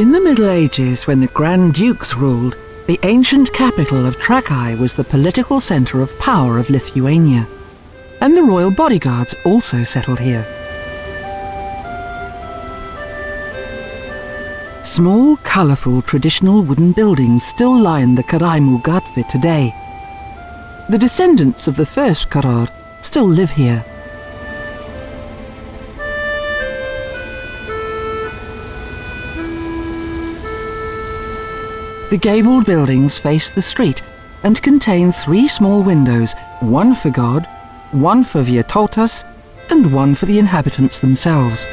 In the Middle Ages, when the Grand Dukes ruled, the ancient capital of Trakai was the political centre of power of Lithuania, and the royal bodyguards also settled here. Small, colourful, traditional wooden buildings still line the Karaimu Gatve today. The descendants of the first Courtyard still live here. The Gable Buildings face the street and contain 3 small windows, one for God, one for Vytautas, and one for the inhabitants themselves.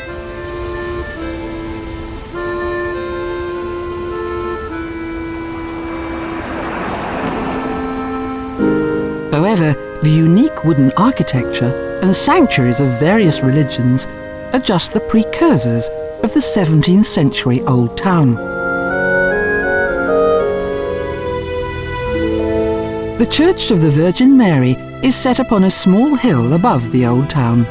However, the unique wooden architecture and sanctuaries of various religions are just the precursors of the 17th century Old Town. The Church of the Virgin Mary is set upon a small hill above the Old Town.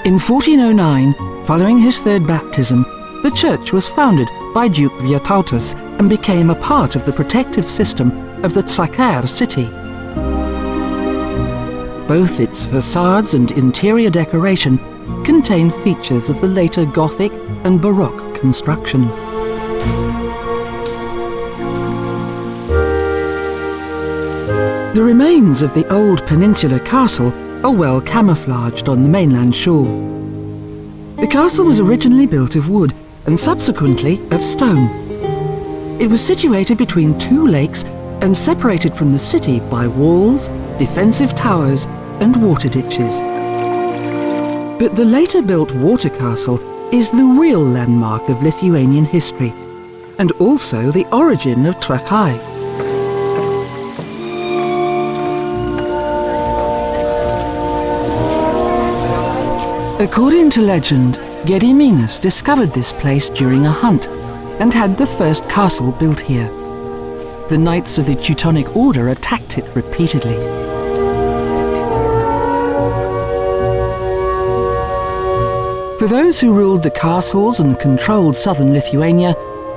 In 1409, following his 3rd baptism, the church was founded by Duke Vytautas and became a part of the protective system of the Trakaer city. Both its facades and interior decoration contain features of the later Gothic and Baroque construction. The remains of the old peninsular castle are well camouflaged on the mainland shore. The castle was originally built of wood and subsequently of stone. It was situated between 2 lakes and separated from the city by walls, defensive towers and water ditches. But the later built water castle is the real landmark of Lithuanian history and also the origin of Trakai. According to legend, Gediminas discovered this place during a hunt and had the first castle built here. The knights of the Teutonic Order attacked it repeatedly. For those who ruled the castles and controlled southern Lithuania,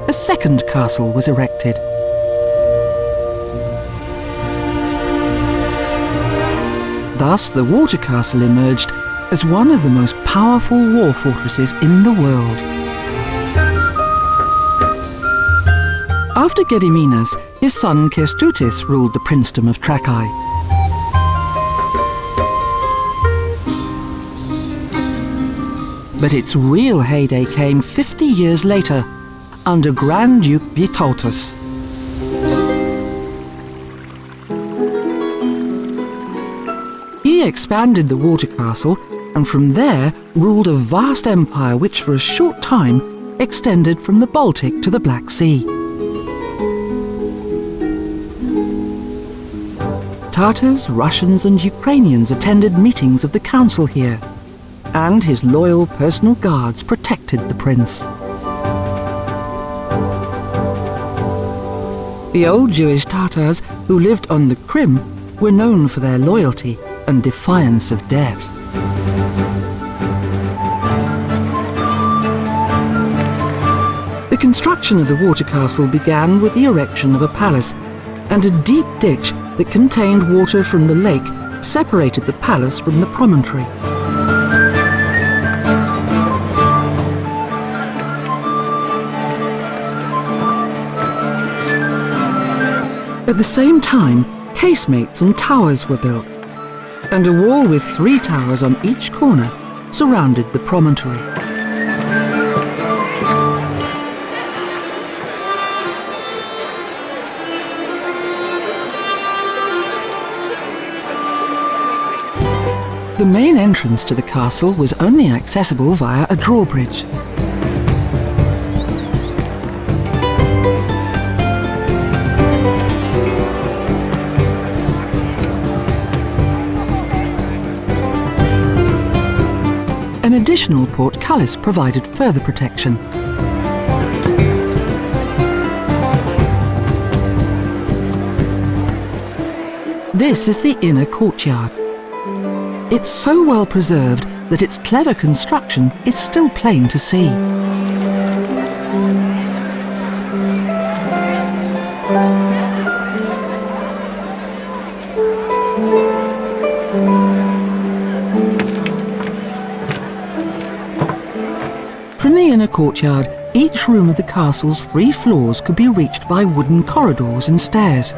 a second castle was erected. Thus, the water castle emerged as one of the most powerful war fortresses in the world. After Gediminas, his son Kęstutis ruled the princedom of Trakai. But its real heyday came 50 years later, under Grand Duke Vytautas. He expanded the water castle and from there ruled a vast empire which for a short time extended from the Baltic to the Black Sea. Tatars, Russians and Ukrainians attended meetings of the council here, and his loyal personal guards protected the prince. The old Jewish Tatars who lived on the Crim were known for their loyalty and defiance of death. The construction of the water castle began with the erection of a palace, and a deep ditch that contained water from the lake separated the palace from the promontory. At the same time, casemates and towers were built, and a wall with 3 towers on each corner surrounded the promontory. The main entrance to the castle was only accessible via a drawbridge. An additional portcullis provided further protection. This is the inner courtyard. It's so well preserved that its clever construction is still plain to see. From the inner courtyard, each room of the castle's 3 floors could be reached by wooden corridors and stairs.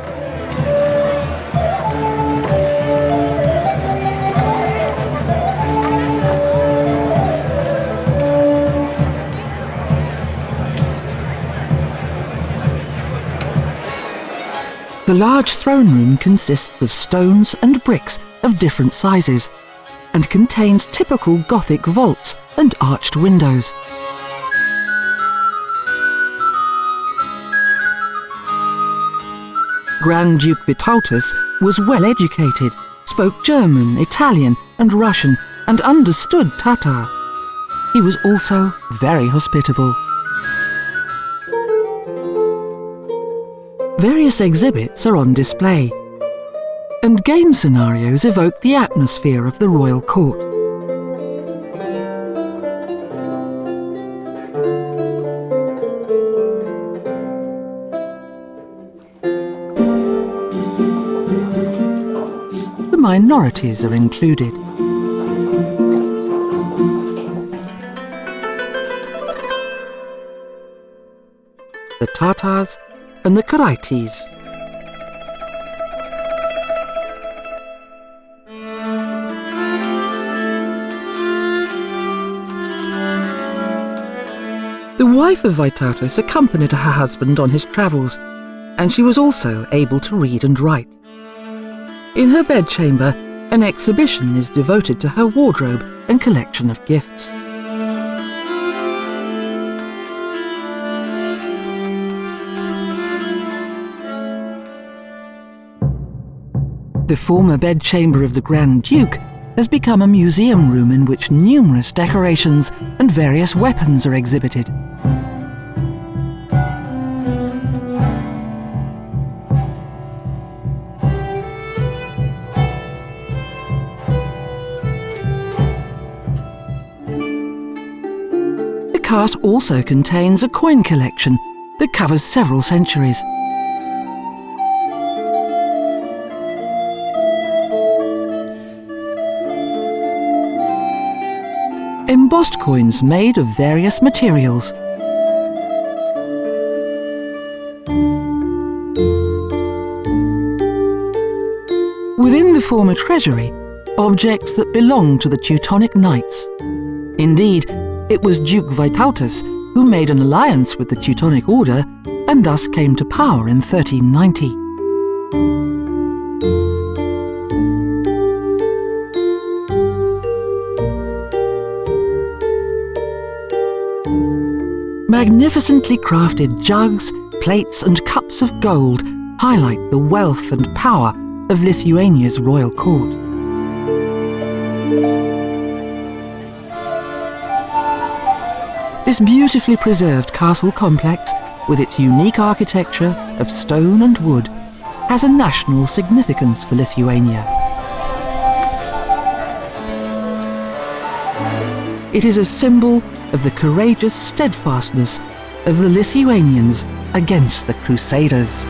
The large throne room consists of stones and bricks of different sizes and contains typical Gothic vaults and arched windows. Grand Duke Vytautas was well educated, spoke German, Italian and Russian, and understood Tatar. He was also very hospitable. Various exhibits are on display, and game scenarios evoke the atmosphere of the royal court. The minorities are included. The Tatars and the Karaites. The wife of Vytautas accompanied her husband on his travels, and she was also able to read and write. In her bedchamber, an exhibition is devoted to her wardrobe and collection of gifts. The former bedchamber of the Grand Duke has become a museum room in which numerous decorations and various weapons are exhibited. The cast also contains a coin collection that covers several centuries. Embossed coins made of various materials. Within the former treasury, objects that belonged to the Teutonic Knights. Indeed, it was Duke Vytautas who made an alliance with the Teutonic Order and thus came to power in 1390. Magnificently crafted jugs, plates and cups of gold highlight the wealth and power of Lithuania's royal court. This beautifully preserved castle complex, with its unique architecture of stone and wood, has a national significance for Lithuania. It is a symbol of the courageous steadfastness of the Lithuanians against the Crusaders.